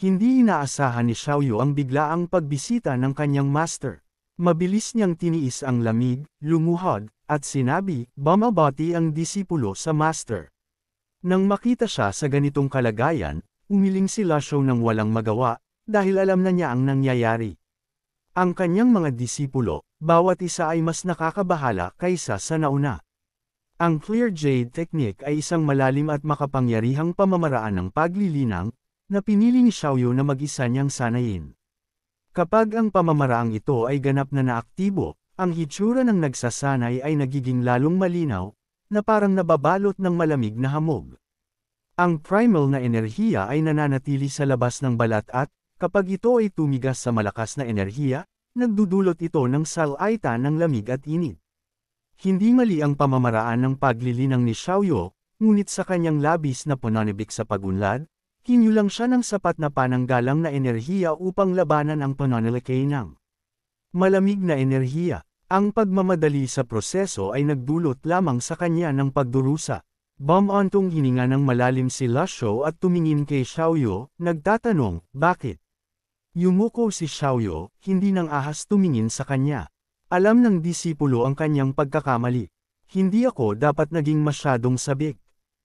Hindi inaasahan ni Xiaoyu ang biglaang pagbisita ng kanyang master. Mabilis niyang tiniis ang lamig, lumuhod, at sinabi, bumabati ang disipulo sa master. Nang makita siya sa ganitong kalagayan, umiling si Lasho ng walang magawa, dahil alam na niya ang nangyayari. Ang kanyang mga disipulo, bawat isa ay mas nakakabahala kaysa sa nauna. Ang Clear Jade Technique ay isang malalim at makapangyarihang pamamaraan ng paglilinang, na pinili ni Xiaoyu na mag-isa niyang sanayin. Kapag ang pamamaraang ito ay ganap na naaktibo, ang hitsura ng nagsasanay ay nagiging lalong malinaw, na parang nababalot ng malamig na hamog. Ang primal na enerhiya ay nananatili sa labas ng balat at, kapag ito ay tumigas sa malakas na enerhiya, nagdudulot ito ng salaitan ng lamig at init. Hindi mali ang pamamaraan ng paglilinang ni Xiaoyu, ngunit sa kanyang labis na pananibik sa pagunlad, kinulang siya ng sapat na pananggalang na enerhiya upang labanan ang pananalakay ng malamig na enerhiya. Ang pagmamadali sa proseso ay nagdulot lamang sa kanya ng pagdurusa. Bumantong hininga ng malalim si Lasho at tumingin kay Xiaoyu, nagtatanong, bakit? Yumuko si Xiaoyu, hindi nang ahas tumingin sa kanya. Alam ng disipulo ang kanyang pagkakamali. Hindi ako dapat naging masyadong sabik.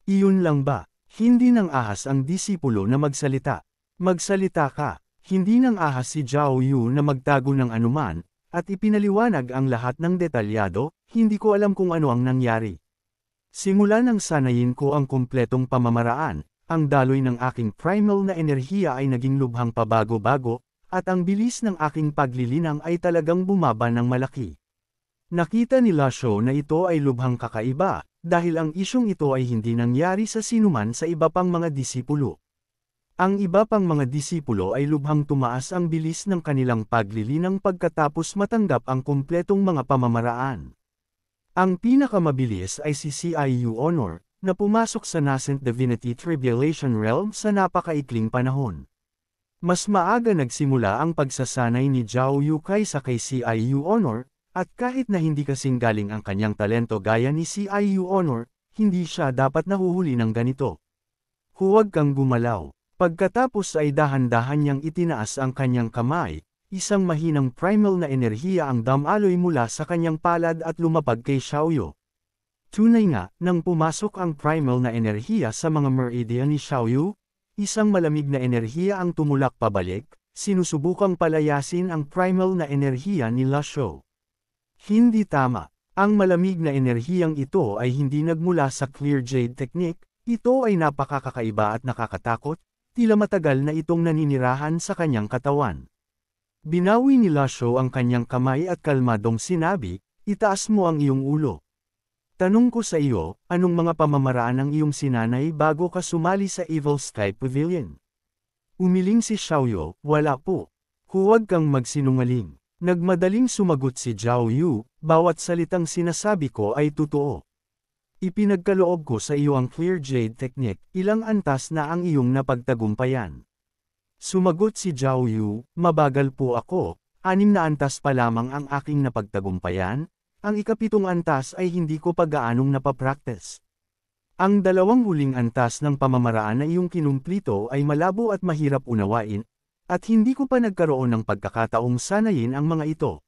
Iyon lang ba? Hindi nang ahas ang disipulo na magsalita. Magsalita ka. Hindi nang ahas si Zhao Yu na magtago ng anuman, at ipinaliwanag ang lahat ng detalyado, hindi ko alam kung ano ang nangyari. Simula nang sanayin ko ang kumpletong pamamaraan, ang daloy ng aking primal na enerhiya ay naging lubhang pabago-bago, at ang bilis ng aking paglilinang ay talagang bumaba ng malaki. Nakita ni Lasho na ito ay lubhang kakaiba, dahil ang isyong ito ay hindi nangyari sa sinuman sa iba pang mga disipulo. Ang iba pang mga disipulo ay lubhang tumaas ang bilis ng kanilang paglilinang pagkatapos matanggap ang kumpletong mga pamamaraan. Ang pinakamabilis ay si Ciu Honor, na pumasok sa Nascent Divinity Tribulation Realm sa napakaikling panahon. Mas maaga nagsimula ang pagsasanay ni Zhao Yu kaysa kay Ciu Honor, at kahit na hindi kasing galing ang kanyang talento gaya ni Ciu Honor, hindi siya dapat nahuhuli ng ganito. Huwag kang gumalaw. Pagkatapos ay dahan-dahan niyang itinaas ang kanyang kamay, isang mahinang primal na enerhiya ang damaloy mula sa kanyang palad at lumapag kay Xiaoyu. Tunay nga, nang pumasok ang primal na enerhiya sa mga meridian ni Xiaoyu, isang malamig na enerhiya ang tumulak pabalik, sinusubukang palayasin ang primal na enerhiya ni Lasho. Hindi tama. Ang malamig na enerhiyang ito ay hindi nagmula sa Clear Jade Technique, ito ay napakakaiba at nakakatakot, tila matagal na itong naninirahan sa kanyang katawan. Binawi ni Lasho ang kanyang kamay at kalmadong sinabi, itaas mo ang iyong ulo. Tanong ko sa iyo, anong mga pamamaraan ang iyong sinanay bago ka sumali sa Evil Sky Pavilion? Umiling si Xiaoyu, wala po. Huwag kang magsinungaling. Nagmadaling sumagot si Zhao Yu, bawat salitang sinasabi ko ay totoo. Ipinagkaloob ko sa iyo ang Clear Jade Technique, ilang antas na ang iyong napagtagumpayan. Sumagot si Zhao Yu, mabagal po ako, 6 na antas pa lamang ang aking napagtagumpayan, ang ikapitong antas ay hindi ko pa gaanong napapractice. Ang 2 huling antas ng pamamaraan na iyong kinumplito ay malabo at mahirap unawain, at hindi ko pa nagkaroon ng pagkakataong sanayin ang mga ito.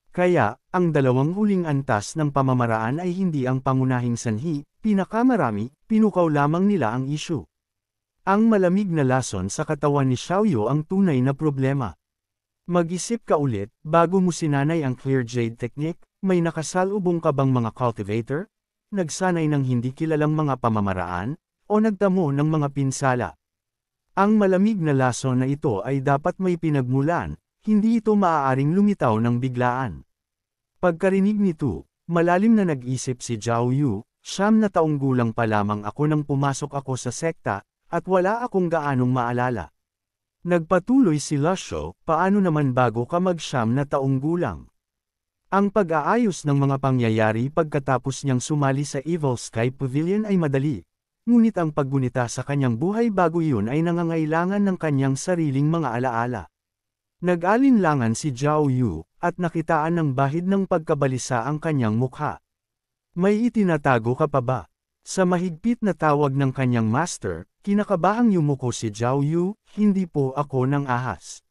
Kaya, ang 2 huling antas ng pamamaraan ay hindi ang pangunahing sanhi, pinakamarami, pinukaw lamang nila ang issue. Ang malamig na lason sa katawan ni Xiaoyu ang tunay na problema. Mag-isip ka ulit, bago mo sinanay ang Clear Jade Technique, may nakasalubong ka bang mga cultivator? Nagsanay ng hindi kilalang mga pamamaraan? O nagtamo ng mga pinsala? Ang malamig na lason na ito ay dapat may pinagmulan, hindi ito maaaring lumitaw ng biglaan. Pagkarinig nito, malalim na nag-isip si Zhao Yu, 9 na taong gulang pa lamang ako nang pumasok ako sa sekta, at wala akong gaanong maalala. Nagpatuloy si Lasho, paano naman bago ka mag-9 na taong gulang? Ang pag-aayos ng mga pangyayari pagkatapos niyang sumali sa Evil Sky Pavilion ay madali. Ngunit ang paggunita sa kanyang buhay bago iyon ay nangangailangan ng kanyang sariling mga alaala. Nag-alinlangan si Zhao Yu, at nakitaan ng bahid ng pagkabalisa ang kanyang mukha. May itinatago ka pa ba? Sa mahigpit na tawag ng kanyang master, kinakabahang yumuko si Zhao Yu, hindi po ako ng ahas.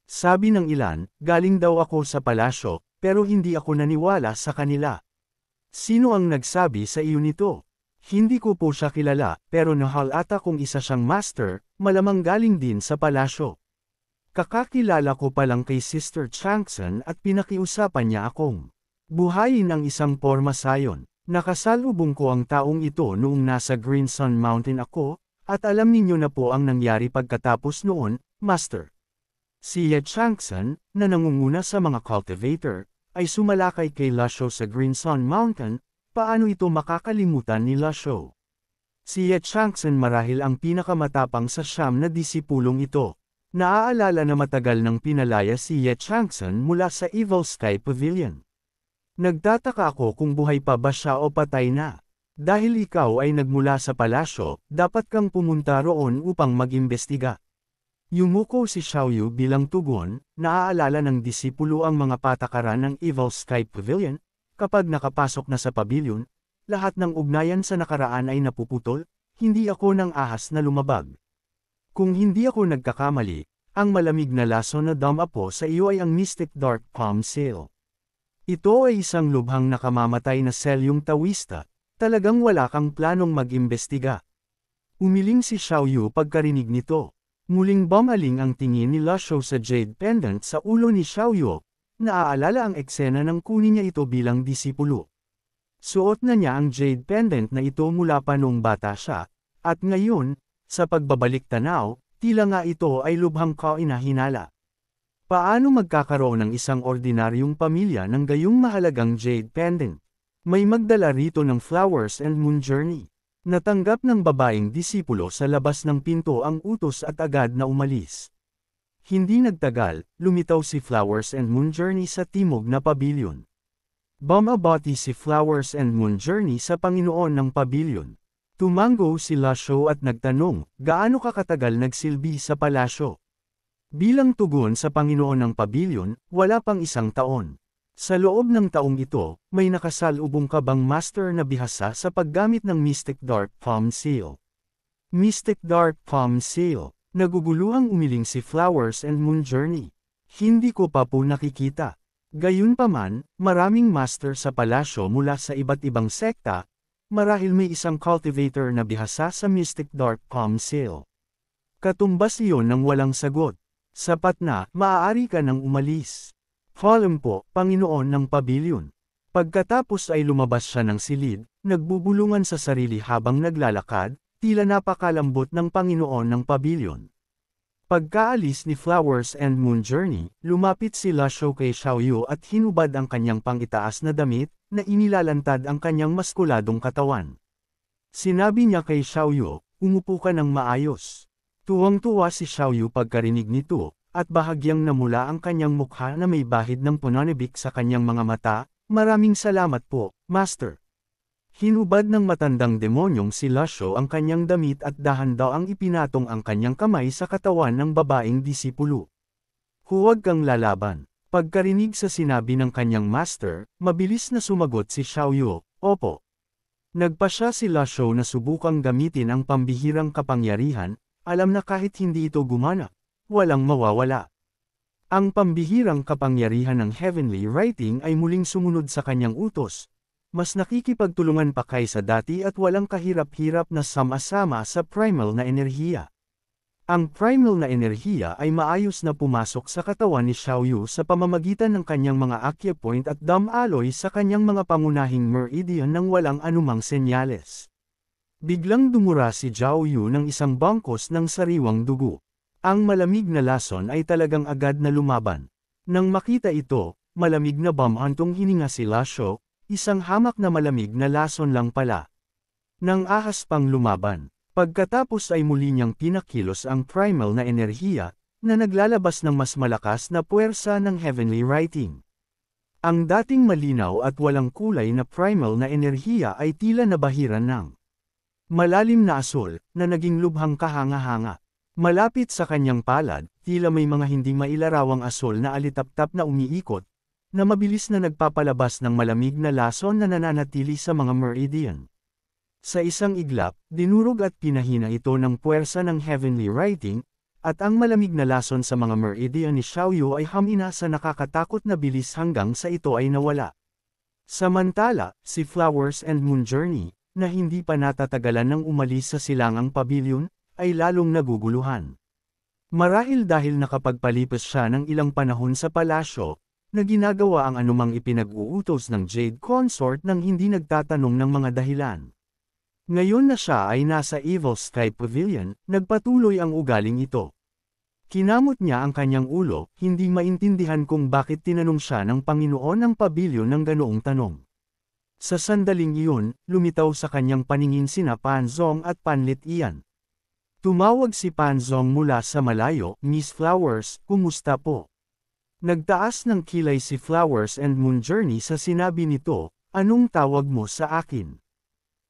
Sabi ng ilan, galing daw ako sa palasyo, pero hindi ako naniwala sa kanila. Sino ang nagsabi sa iyo nito? Hindi ko po siya kilala, pero nahalata kung isa siyang master, malamang galing din sa palasyo. Kakakilala ko pa lang kay Sister Changson at pinakiusapan niya akong buhayin ang isang porma sayon. Nakasalubong ko ang taong ito noong nasa Green Sun Mountain ako, at alam ninyo na po ang nangyari pagkatapos noon, Master. Si Ye Changson, na nangunguna sa mga cultivator, ay sumalakay kay Lasho sa Green Sun Mountain. Paano ito makakalimutan ni Lasho? Si Ye Changson marahil ang pinakamatapang sa siyam na disipulong ito. Naaalala na matagal nang pinalaya si Ye Changson mula sa Evil Sky Pavilion. Nagtataka ako kung buhay pa ba siya o patay na. Dahil ikaw ay nagmula sa palasyo, dapat kang pumunta roon upang mag-imbestiga. Yumuko si Xiaoyu bilang tugon, naaalala ng disipulo ang mga patakaran ng Evil Sky Pavilion. Kapag nakapasok na sa pavilion, lahat ng ugnayan sa nakaraan ay napuputol, hindi ako ng ahas na lumabag. Kung hindi ako nagkakamali, ang malamig na laso na dama po sa iyo ay ang Mystic Dark Palm Sail. Ito ay isang lubhang nakamamatay na selyong tawista, talagang wala kang planong mag-imbestiga. Umiling si Xiaoyu pagkarinig nito. Muling bumaling ang tingin ni Lasho sa jade pendant sa ulo ni Xiaoyu. Naaalala ang eksena ng kunin niya ito bilang disipulo. Suot na niya ang jade pendant na ito mula pa noong bata siya, at ngayon, sa pagbabalik tanaw, tila nga ito ay lubhang kainahinala. Paano magkakaroon ng isang ordinaryong pamilya ng gayong mahalagang jade pendant? May magdala rito ng Flowers and Moon Journey. Natanggap ng babaeng disipulo sa labas ng pinto ang utos at agad na umalis. Hindi nagtagal, lumitaw si Flowers and Moon Journey sa timog na pavilion. Bumabati si Flowers and Moon Journey sa Panginoon ng pavilion. Tumango si Lasho at nagtanong, gaano kakatagal nagsilbi sa palasyo? Bilang tugon sa Panginoon ng pavilion, wala pang isang taon. Sa loob ng taong ito, may nakasalubong ka bang master na bihasa sa paggamit ng Mystic Dark Palm Sail? Mystic Dark Palm Sail, naguguluhang umiling si Flowers and Moon Journey. Hindi ko pa po nakikita. Gayunpaman, maraming master sa palasyo mula sa iba't ibang sekta, marahil may isang cultivator na bihasa sa Mystic Dark Palm Sail. Katumbas iyon ng walang sagot. Sapat na, maaari ka nang umalis. Falem po, Panginoon ng pavilion. Pagkatapos ay lumabas siya ng silid, nagbubulungan sa sarili habang naglalakad, tila napakalambot ng Panginoon ng pavilion. Pagkaalis ni Flowers and Moon Journey, lumapit si Lasho kay Xiaoyu at hinubad ang kanyang pangitaas na damit, na inilalantad ang kanyang maskuladong katawan. Sinabi niya kay Xiaoyu, umupo ka ng maayos. Tuwang-tuwa si Xiaoyu pagkarinig nito, at bahagyang namula ang kanyang mukha na may bahid ng pananibik sa kanyang mga mata. Maraming salamat po, Master. Hinubad ng matandang demonyong si Lasho ang kanyang damit at dahan-daang ipinatong ang kanyang kamay sa katawan ng babaeng disipulo. Huwag kang lalaban. Pagkarinig sa sinabi ng kanyang master, mabilis na sumagot si Xiaoyu, opo. Nagpa siya si Lasho na subukang gamitin ang pambihirang kapangyarihan. Alam na kahit hindi ito gumana, walang mawawala. Ang pambihirang kapangyarihan ng Heavenly Writing ay muling sumunod sa kanyang utos. Mas nakikipagtulungan pa kaysa dati at walang kahirap-hirap na sama-sama sa primal na enerhiya. Ang primal na enerhiya ay maayos na pumasok sa katawan ni Xiaoyu sa pamamagitan ng kanyang mga acupoint at damaloy sa kanyang mga pangunahing meridian nang walang anumang senyales. Biglang dumura si Xiaoyu ng isang bangkos ng sariwang dugo. Ang malamig na lason ay talagang agad na lumaban. Nang makita ito, malamig na bumantong hininga si Lasho, isang hamak na malamig na lason lang pala. Nang ahas pang lumaban, pagkatapos ay muli niyang pinakilos ang primal na enerhiya, na naglalabas ng mas malakas na puwersa ng Heavenly Writing. Ang dating malinaw at walang kulay na primal na enerhiya ay tila nabahiran ng malalim na asul, na naging lubhang kahanga-hanga. Malapit sa kanyang palad, tila may mga hindi mailarawang asul na alitap-tap na umiikot, na mabilis na nagpapalabas ng malamig na lason na nananatili sa mga meridian. Sa isang iglap, dinurog at pinahina ito ng puwersa ng heavenly writing, at ang malamig na lason sa mga meridian ni Xiaoyu ay hamina sa nakakatakot na bilis hanggang sa ito ay nawala. Samantala, si Flowers and Moon Journey, na hindi pa natatagalan ng umalis sa silangang pavilion, ay lalong naguguluhan. Marahil dahil nakapagpalipas siya ng ilang panahon sa palasyo, na ginagawa ang anumang ipinag-uutos ng Jade Consort nang hindi nagtatanong ng mga dahilan. Ngayon na siya ay nasa Evil Sky Pavilion, nagpatuloy ang ugaling ito. Kinamot niya ang kanyang ulo, hindi maintindihan kung bakit tinanong siya ng Panginoon ng pavilion ng ganoong tanong. Sa sandaling iyon, lumitaw sa kanyang paningin sina Panzong at Panlit Ian. Tumawag si Panzong mula sa malayo, "Miss Flowers, kumusta po?" Nagtaas ng kilay si Flowers and Moon Journey sa sinabi nito, "Anong tawag mo sa akin?"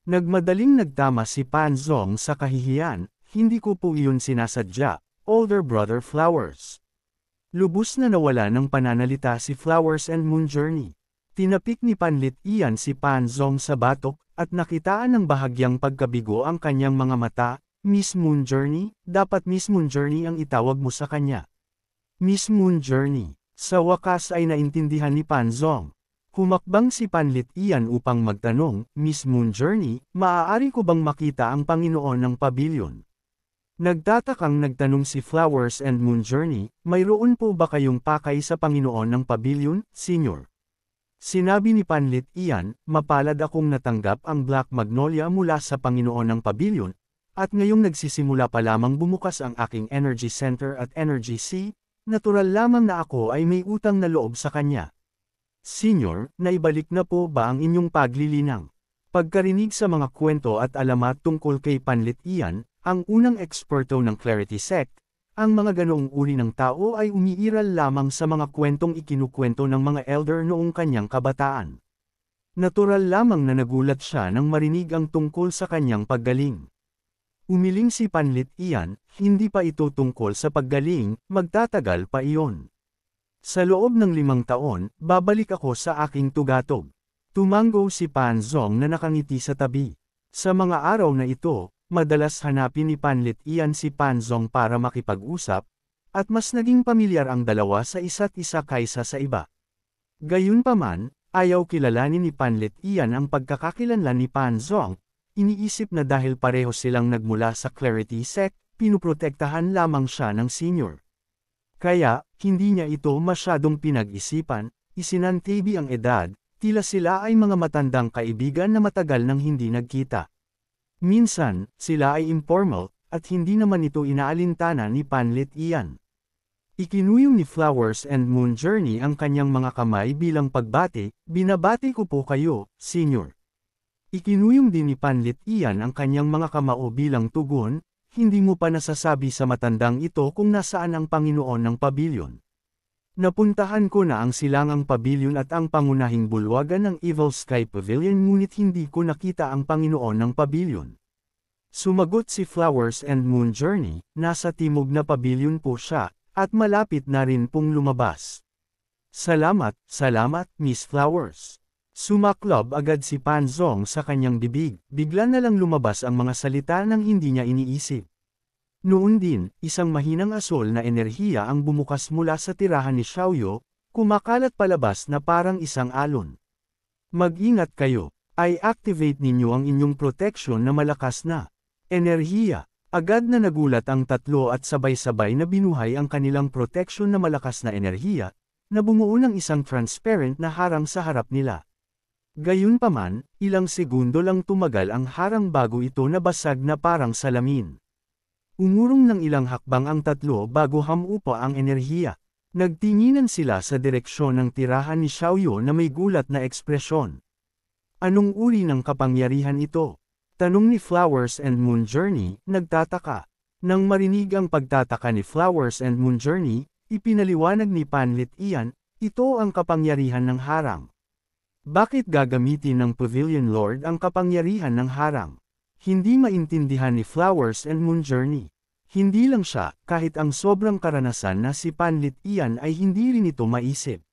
Nagmadaling nagtama si Panzong sa kahihiyan, "Hindi ko po iyon sinasadya, older brother Flowers." Lubos na nawala ng pananalita si Flowers and Moon Journey. Tinapik ni Panlit Ian si Panzong sa batok, at nakitaan ng bahagyang pagkabigo ang kanyang mga mata. "Miss Moon Journey, dapat Miss Moon Journey ang itawag mo sa kanya." Miss Moon Journey. Sa wakas ay naintindihan ni Panzong. Humakbang si Panlit Ian upang magtanong, "Miss Moon Journey, maaari ko bang makita ang Panginoon ng pavilion?" Nagtatakang nagtanong si Flowers and Moon Journey, "Mayroon po ba kayong pakay sa Panginoon ng pavilion, Senyor?" Sinabi ni Panlit Ian, "Mapalad akong natanggap ang Black Magnolia mula sa Panginoon ng pavilion, at ngayong nagsisimula pa lamang bumukas ang aking Energy Center at Energy Sea, natural lamang na ako ay may utang na loob sa kanya." "Senyor, naibalik na po ba ang inyong paglilinang?" Pagkarinig sa mga kwento at alamat tungkol kay Panlit Ian, ang unang eksperto ng Clarity Sect, ang mga ganoong uri ng tao ay umiiral lamang sa mga kwentong ikinukwento ng mga elder noong kanyang kabataan. Natural lamang na nagulat siya nang marinig ang tungkol sa kanyang paggaling. Umiling si Panlit Ian, "Hindi pa ito tungkol sa paggaling, magtatagal pa iyon. Sa loob ng 5 taon, babalik ako sa aking tugatog." Tumango si Panzong na nakangiti sa tabi. Sa mga araw na ito, madalas hanapin ni Panlit Ian si Panzong para makipag-usap, at mas naging pamilyar ang dalawa sa isa't isa kaysa sa iba. Gayunpaman, ayaw kilalanin ni Panlit Ian ang pagkakakilanlan ni Panzong. Iniisip na dahil pareho silang nagmula sa Clarity Sect, pinuprotektahan lamang siya ng Senyor. Kaya, hindi niya ito masyadong pinag-isipan, isinantabi ang edad, tila sila ay mga matandang kaibigan na matagal nang hindi nagkita. Minsan, sila ay informal, at hindi naman ito inaalintana ni Panlit Ian. Ikinuyong ni Flowers and Moon Journey ang kanyang mga kamay bilang pagbati, "Binabati ko po kayo, Senyor." Ikinuyong din ni Panlit Ian ang kanyang mga kamao bilang tugon, "Hindi mo pa nasasabi sa matandang ito kung nasaan ang Panginoon ng pavilion." "Napuntahan ko na ang silangang pavilion at ang pangunahing bulwagan ng Evil Sky Pavilion ngunit hindi ko nakita ang Panginoon ng pavilion." Sumagot si Flowers and Moon Journey, "Nasa timog na pavilion po siya, at malapit na rin pong lumabas." "Salamat, salamat, Miss Flowers." Sumaklab agad si Panzong sa kanyang bibig, bigla na lang lumabas ang mga salita nang hindi niya iniisip. Noon din, isang mahinang asol na enerhiya ang bumukas mula sa tirahan ni Xiaoyu, kumakalat palabas na parang isang alon. "Mag-ingat kayo, ay activate ninyo ang inyong protection na malakas na enerhiya." Agad na nagulat ang tatlo at sabay-sabay na binuhay ang kanilang protection na malakas na enerhiya, na bumuo ng isang transparent na harang sa harap nila. Gayunpaman, ilang segundo lang tumagal ang harang bago ito nabasag na parang salamin. Umurong ng ilang hakbang ang tatlo bago hamupa ang enerhiya. Nagtinginan sila sa direksyon ng tirahan ni Xiaoyu na may gulat na ekspresyon. "Anong uri ng kapangyarihan ito?" tanong ni Flowers and Moon Journey, nagtataka. Nang marinig ang pagtataka ni Flowers and Moon Journey, ipinaliwanag ni Panlit Ian, "Ito ang kapangyarihan ng harang." Bakit gagamitin ng Pavilion Lord ang kapangyarihan ng harang? Hindi maintindihan ni Flowers and Moon Journey. Hindi lang siya, kahit ang sobrang karanasan na si Panlit Ian ay hindi rin ito maisip.